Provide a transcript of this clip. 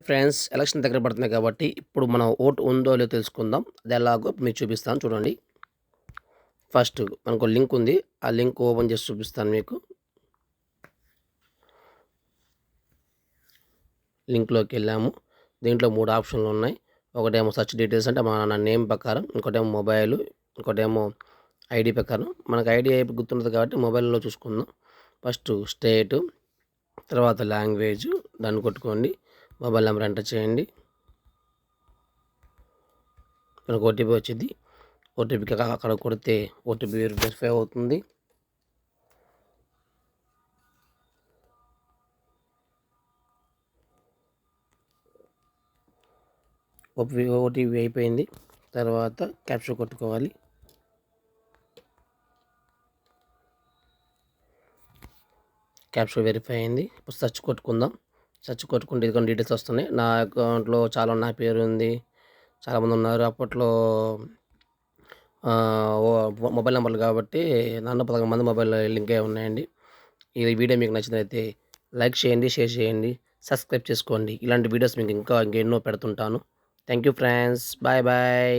Friends election దగ్గర పడుతున్నాయి కాబట్టి ఇప్పుడు మనం ఓటు ఉందో లేదో తెలుసుకుందాం. అది ఎలాగో మీకు చూపిస్తాను చూడండి. ఫస్ట్ మనకు లింక్ ఉంది. ఆ లింక్ ఓపెన్ చేసి చూపిస్తాను మీకు. లింక్లోకి వెళ్ళాము. దీంట్లో 3 ఆప్షన్లు ఉన్నాయి. ఒకటేమో సెర్చ్ డీటెయిల్స్ అంటే మన నేమ్ ప్రకారం, ఇంకోటేమో మొబైలు, ఇంకోటేమో ఐడి ప్రకారం. మనకు ఐడి గుర్తుంటుంది కాబట్టి మొబైల్లో చూసుకుందాం. ఫస్ట్ స్టేటు, తర్వాత లాంగ్వేజ్ దాన్ని కొట్టుకోండి. మొబైల్ నెంబర్ ఎంటర్ చేయండి. మనకు ఓటీపీ వచ్చింది. ఓటీపీకి అక్కడ కొడితే ఓటీపీ వెరిఫై అవుతుంది. ఓటీపీ అయిపోయింది. తర్వాత క్యాప్చర్ కొట్టుకోవాలి. క్యాప్చర్ వెరిఫై అయింది. ఇప్పుడు సెర్చ్ కొట్టుకుందాం. సెర్చ్ కొట్టుకుంటే ఇది కొన్ని డీటెయిల్స్ వస్తున్నాయి. నా అకౌంట్లో నా పేరు ఉంది. చాలామంది ఉన్నారు. అప్పట్లో మొబైల్ నెంబర్లు కాబట్టి నన్ను 11 మంది మొబైల్ లింక్ అయి ఉన్నాయండి. ఈ వీడియో మీకు నచ్చినట్లయితే లైక్ చేయండి, షేర్ చేయండి, సబ్స్క్రైబ్ చేసుకోండి. ఇలాంటి వీడియోస్ మీకు ఇంకా ఇంకెన్నో పెడుతుంటాను. Thank you friends. Bye bye.